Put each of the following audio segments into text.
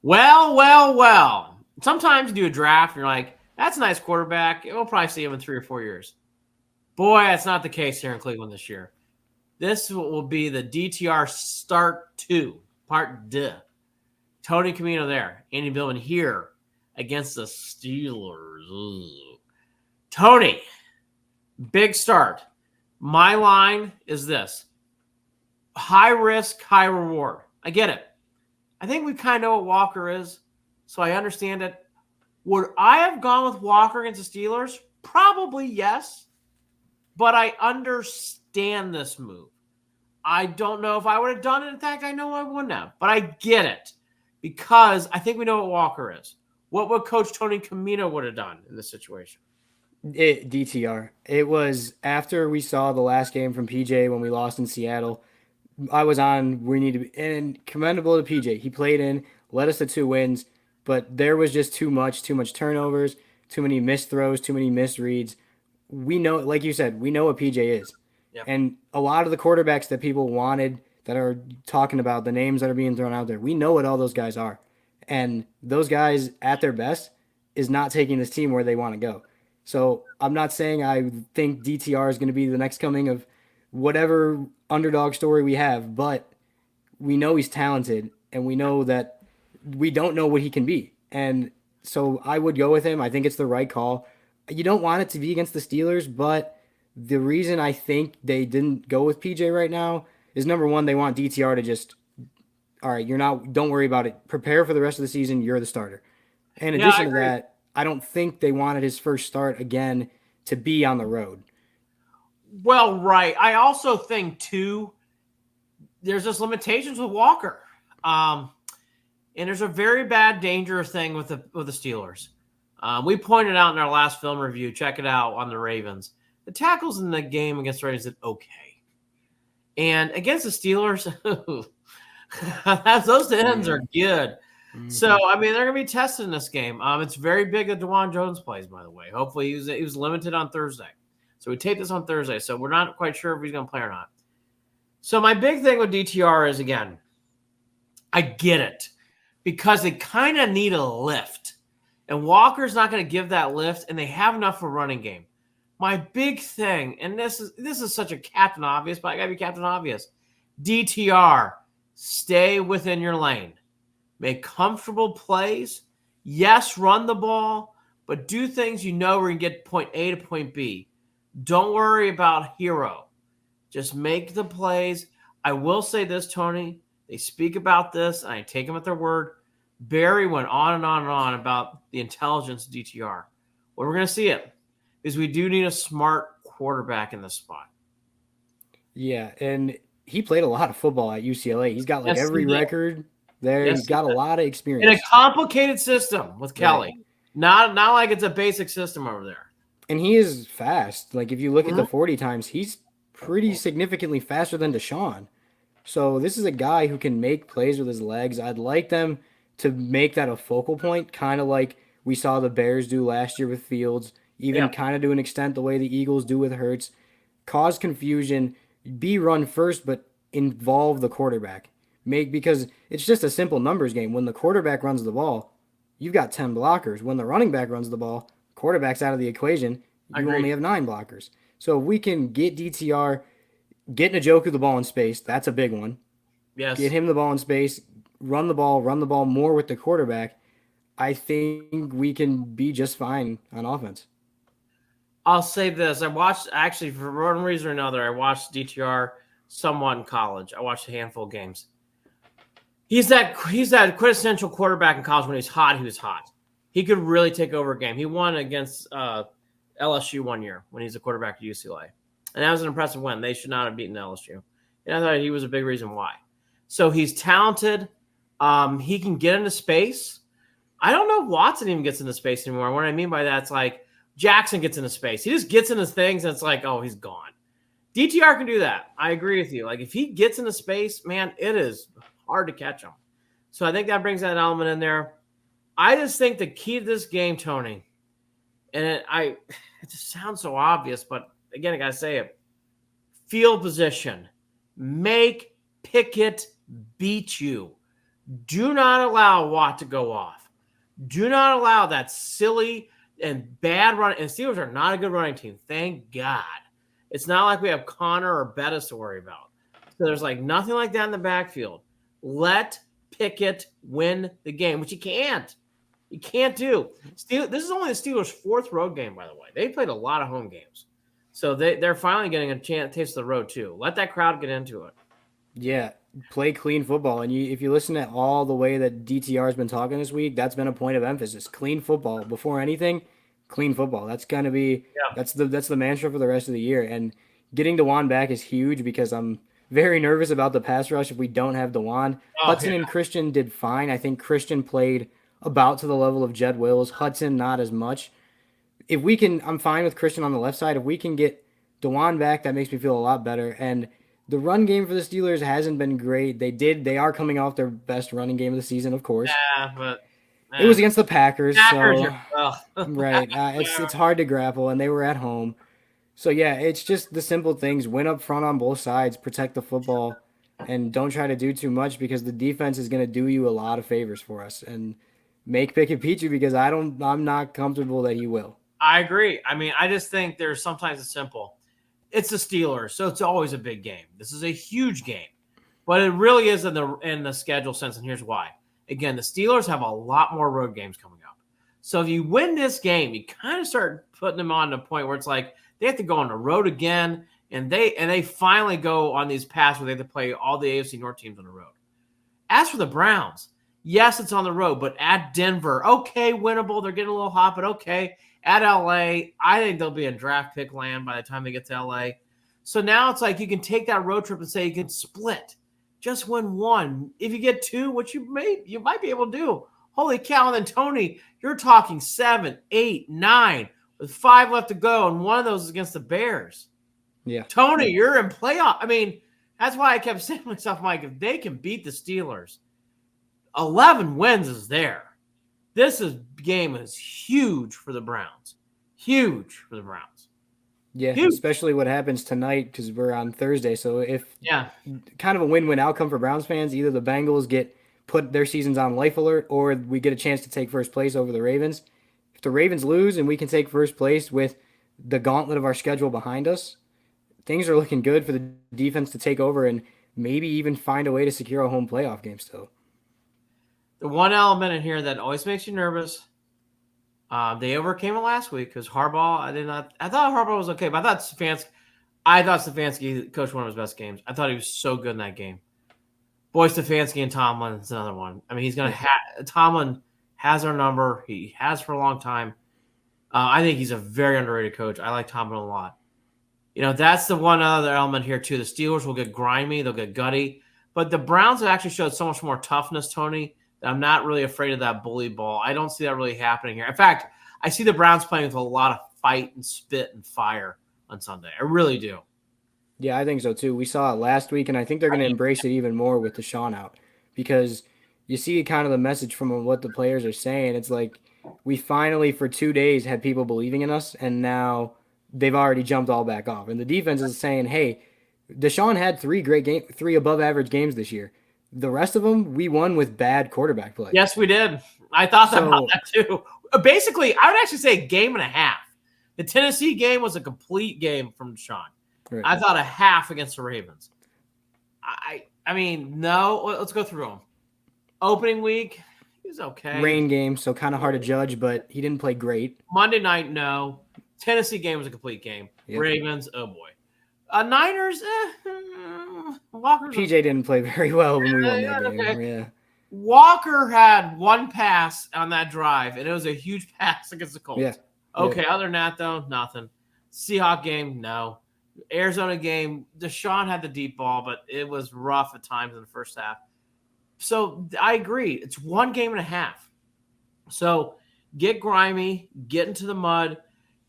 Well. Sometimes you do a draft and you're like, that's a nice quarterback. We'll probably see him in 3 or 4 years. Boy, that's not the case here in Cleveland this year. This will be the DTR Start 2, Part D. Tony Camino there. Andy Billman here against the Steelers. Ooh. Tony, big start. My line is this. High risk, high reward. I get it. I think we kind of know what Walker is, so I understand it. Would I have gone with Walker against the Steelers? Probably yes, but I understand this move. I don't know if I would have done it. In fact, I know I wouldn't have, but I get it because I think we know what Walker is. What would Coach Tony Camino would have done in this situation? DTR. It was after we saw the last game from PJ when we lost in Seattle. I was on. We need to be and commendable to PJ. He played in, led us to 2 wins, but there was just too much turnovers, too many missed throws, too many misreads. We know, like you said, we know what PJ is, Yep. and a lot of the quarterbacks that people wanted, that are talking about the names that are being thrown out there, we know what all those guys are, and those guys at their best is not taking this team where they want to go. So I'm not saying I think DTR is going to be the next coming of whatever underdog story we have, but we know he's talented and we know that we don't know what he can be. And so I would go with him. I think it's the right call. You don't want it to be against the Steelers, but the reason I think they didn't go with PJ right now is number one, they want DTR to just, all right, don't worry about it. Prepare for the rest of the season. You're the starter. In addition to that, I don't think they wanted his first start again to be on the road. Well, right. I also think, too, there's just limitations with Walker. And there's a very bad, dangerous thing with the Steelers. We pointed out in our last film review, check it out on the Ravens. The tackles in the game against the Ravens did okay. And against the Steelers, those ends are good. Mm-hmm. So, I mean, they're going to be tested in this game. It's very big that DeJuan Jones plays, by the way. Hopefully, he was limited on Thursday. So we taped this on Thursday, so we're not quite sure if he's going to play or not. So my big thing with DTR is, again, I get it because they kind of need a lift. And Walker's not going to give that lift, and they have enough for running game. My big thing, and this is such a Captain Obvious, but I got to be Captain Obvious. DTR, stay within your lane. Make comfortable plays. Yes, run the ball, but do things you know where you get point A to point B. Don't worry about hero. Just make the plays. I will say this, Tony. They speak about this, and I take them at their word. Barry went on and on and on about the intelligence of DTR. Well, we're going to see it is we do need a smart quarterback in this spot. Yeah, and he played a lot of football at UCLA. He's got every record there. He's got a lot of experience. In a complicated system with Kelly. Right. Not like it's a basic system over there. And he is fast. Like, if you look at the 40 times, he's pretty significantly faster than Deshaun. So this is a guy who can make plays with his legs. I'd like them to make that a focal point, kind of like we saw the Bears do last year with Fields, even kind of to an extent the way the Eagles do with Hurts. Cause confusion, be run first, but involve the quarterback. Because it's just a simple numbers game. When the quarterback runs the ball, you've got 10 blockers. When the running back runs the ball, quarterback's out of the equation, you only have 9 blockers. So if we can get DTR, get Njoku the ball in space, that's a big one. Yes. Get him the ball in space, run the ball more with the quarterback. I think we can be just fine on offense. I'll say this. I watched, actually, for one reason or another, I watched DTR somewhat in college. I watched a handful of games. He's that quintessential quarterback in college. When he's hot, he was hot. He could really take over a game. He won against LSU one year when he's a quarterback at UCLA. And that was an impressive win. They should not have beaten LSU. And I thought he was a big reason why. So he's talented. He can get into space. I don't know if Watson even gets into space anymore. What I mean by that, it's like Jackson gets into space. He just gets into things and it's like, oh, he's gone. DTR can do that. I agree with you. Like, if he gets into space, man, it is hard to catch him. So I think that brings that element in there. I just think the key to this game, Tony, and it just sounds so obvious, but again, I got to say it. Field position. Make Pickett beat you. Do not allow Watt to go off. Do not allow that silly and bad run. And Steelers are not a good running team. Thank God. It's not like we have Connor or Bettis to worry about. So there's like nothing like that in the backfield. Let Pickett win the game, which he can't. You can't do. This is only the Steelers' fourth road game, by the way. They played a lot of home games. So they're finally getting a chance to taste the road, too. Let that crowd get into it. Yeah, play clean football. And if you listen to all the way that DTR has been talking this week, that's been a point of emphasis. Clean football. Before anything, clean football. That's going to be that's the mantra for the rest of the year. And getting DeJuan back is huge because I'm very nervous about the pass rush if we don't have DeJuan. Hudson and Christian did fine. I think Christian played about to the level of Jed Wills. Hudson, not as much. If we can, I'm fine with Christian on the left side. If we can get DeJuan back, that makes me feel a lot better. And the run game for the Steelers hasn't been great. They are coming off their best running game of the season, of course. Yeah, but it was against the Packers. Packers right. It's hard to grapple, and they were at home. So, yeah, it's just the simple things. Win up front on both sides, protect the football, and don't try to do too much because the defense is going to do you a lot of favors for us. And make Pickett beat you because I'm not comfortable that he will. I agree. I mean, I just think there's sometimes it's simple. It's the Steelers, so it's always a big game. This is a huge game, but it really is in the schedule sense, and here's why. Again, the Steelers have a lot more road games coming up. So if you win this game, you kind of start putting them on the point where it's like they have to go on the road again, and they finally go on these paths where they have to play all the AFC North teams on the road. As for the Browns, yes, it's on the road, but at Denver, okay, winnable. They're getting a little hot, but okay. At LA, I think they'll be in draft pick land by the time they get to LA. So now it's like you can take that road trip and say you can split. Just win one. If you get two, which you might be able to do. Holy cow. And then Tony, you're talking 7, 8, 9 with 5 left to go, and one of those is against the Bears. Yeah. Tony, you're in playoff. I mean, that's why I kept saying to myself, Mike, if they can beat the Steelers, 11 wins is there. This game is huge for the Browns. Huge for the Browns. Yeah, huge. Especially what happens tonight because we're on Thursday. So if kind of a win-win outcome for Browns fans, either the Bengals put their seasons on life alert or we get a chance to take first place over the Ravens. If the Ravens lose and we can take first place with the gauntlet of our schedule behind us, things are looking good for the defense to take over and maybe even find a way to secure a home playoff game still. The one element in here that always makes you nervous, they overcame it last week because Harbaugh. I thought Harbaugh was okay, but I thought Stefanski coached one of his best games. I thought he was so good in that game. Boy, Stefanski and Tomlin is another one. I mean, he's going to Tomlin has our number. He has for a long time. I think he's a very underrated coach. I like Tomlin a lot. You know, that's the one other element here too. The Steelers will get grimy, they'll get gutty, but the Browns have actually showed so much more toughness, Tony. I'm not really afraid of that bully ball. I don't see that really happening here. In fact, I see the Browns playing with a lot of fight and spit and fire on Sunday. I really do. Yeah, I think so too. We saw it last week, and I think they're going to embrace it even more with Deshaun out because you see kind of the message from what the players are saying. It's like we finally, for 2 days, had people believing in us, and now they've already jumped all back off. And the defense is saying, hey, Deshaun had 3 above-average games this year. The rest of them, we won with bad quarterback play. Yes, we did. I thought about that too. Basically, I would actually say a game and a half. The Tennessee game was a complete game from Deshaun. Right. I thought a half against the Ravens. I mean, no. Let's go through them. Opening week, he was okay. Rain game, so kind of hard to judge, but he didn't play great. Monday night, no. Tennessee game was a complete game. Yep. Ravens, oh boy. Niners, Walker. PJ didn't play very well when we won that game. Okay. Yeah. Walker had one pass on that drive, and it was a huge pass against the Colts. Yeah. Okay, other than that, though, nothing. Seahawks game, no. Arizona game, Deshaun had the deep ball, but it was rough at times in the first half. So I agree. It's 1 game and a half. So get grimy, get into the mud.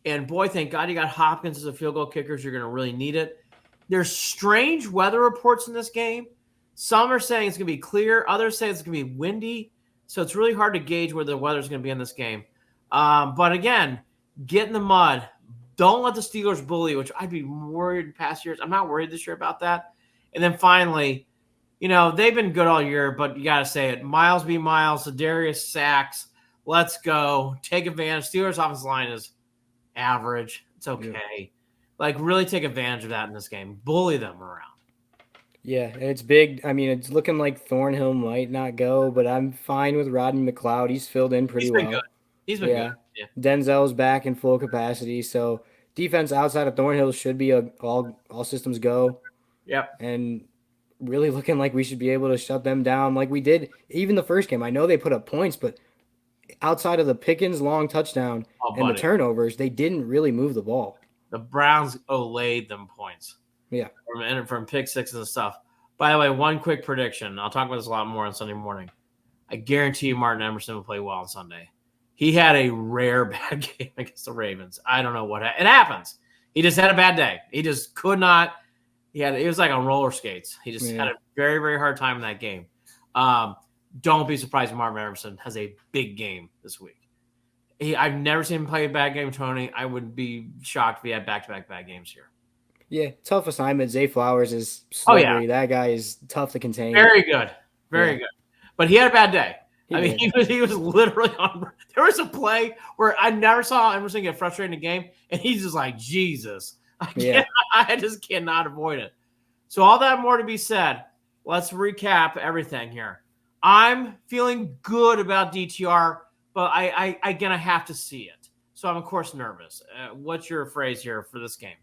And boy, thank God you got Hopkins as a field goal kicker. You're going to really need it. There's strange weather reports in this game. Some are saying it's going to be clear. Others say it's going to be windy. So it's really hard to gauge where the weather's going to be in this game. But again, get in the mud. Don't let the Steelers bully, which I'd be worried in past years. I'm not worried this year about that. And then finally, they've been good all year, but you got to say it. Miles be Miles, Darius sacks. Let's go. Take advantage. Steelers' offensive line is average. It's okay. Like, really take advantage of that in this game. Bully them around. Yeah, and it's big. I mean, it's looking like Thornhill might not go, but I'm fine with Rodney McLeod. He's filled in pretty He's been good. well. He's been good. Yeah. Denzel's back in full capacity, so defense outside of Thornhill should be all systems go. Yep. And really looking like we should be able to shut them down like we did even the first game. I know they put up points, but outside of the Pickens long touchdown and the turnovers, they didn't really move the ball. The Browns laid them points. Yeah. From pick sixes and stuff. By the way, one quick prediction. I'll talk about this a lot more on Sunday morning. I guarantee you Martin Emerson will play well on Sunday. He had a rare bad game against the Ravens. I don't know what happened. It happens. He just had a bad day. He just could not. It was like on roller skates. He just had a very, very hard time in that game. Don't be surprised if Martin Emerson has a big game this week. I've never seen him play a bad game, Tony. I would be shocked if he had back-to-back bad games here. Yeah, tough assignment. Zay Flowers is slippery. Oh, yeah. That guy is tough to contain. Very good. Very good. But he had a bad day. He was literally on. There was a play where I never saw Emerson get frustrated in a game, and he's just like, Jesus. I just cannot avoid it. So all that more to be said. Let's recap everything here. I'm feeling good about DTR, but I have to see it. So I'm, of course, nervous. What's your phrase here for this game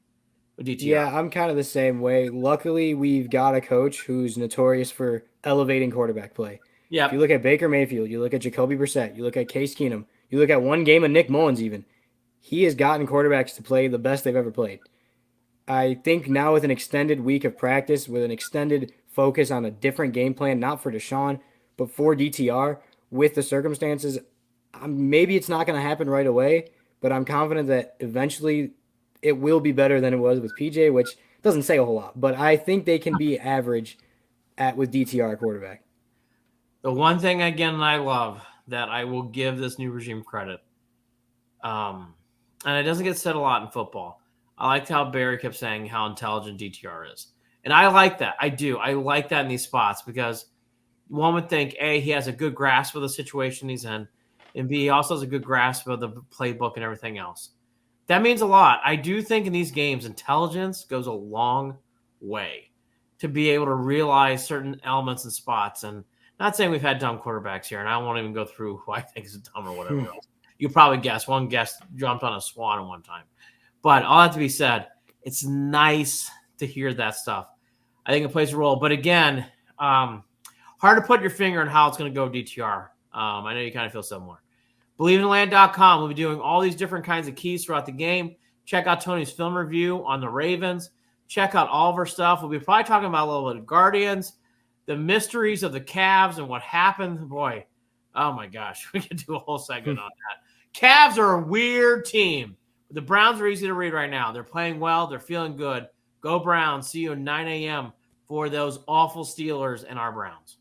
with DTR? Yeah, I'm kind of the same way. Luckily, we've got a coach who's notorious for elevating quarterback play. Yeah. If you look at Baker Mayfield, you look at Jacoby Brissett, you look at Case Keenum, you look at one game of Nick Mullins even, he has gotten quarterbacks to play the best they've ever played. I think now with an extended week of practice, with an extended focus on a different game plan, not for Deshaun, but for DTR, with the circumstances, maybe it's not going to happen right away, but I'm confident that eventually it will be better than it was with PJ, which doesn't say a whole lot, but I think they can be average with DTR quarterback. The one thing, again, I love that I will give this new regime credit, and it doesn't get said a lot in football. I liked how Barry kept saying how intelligent DTR is. And I like that. I do. I like that in these spots because one would think, A, he has a good grasp of the situation he's in, and B, he also has a good grasp of the playbook and everything else. That means a lot. I do think in these games, intelligence goes a long way to be able to realize certain elements and spots. And not saying we've had dumb quarterbacks here, and I won't even go through who I think is dumb or whatever else. You probably guess. One guest jumped on a swan at one time. But all that to be said, it's nice to hear that stuff. I think it plays a role. But again, hard to put your finger on how it's going to go DTR. I know you kind of feel similar. BelieveInTheLand.com. We'll be doing all these different kinds of keys throughout the game. Check out Tony's film review on the Ravens. Check out all of our stuff. We'll be probably talking about a little bit of Guardians, the mysteries of the Cavs and what happened. Boy, oh my gosh, we could do a whole segment on that. Cavs are a weird team. The Browns are easy to read right now. They're playing well. They're feeling good. Go Browns. See you at 9 a.m. for those awful Steelers and our Browns.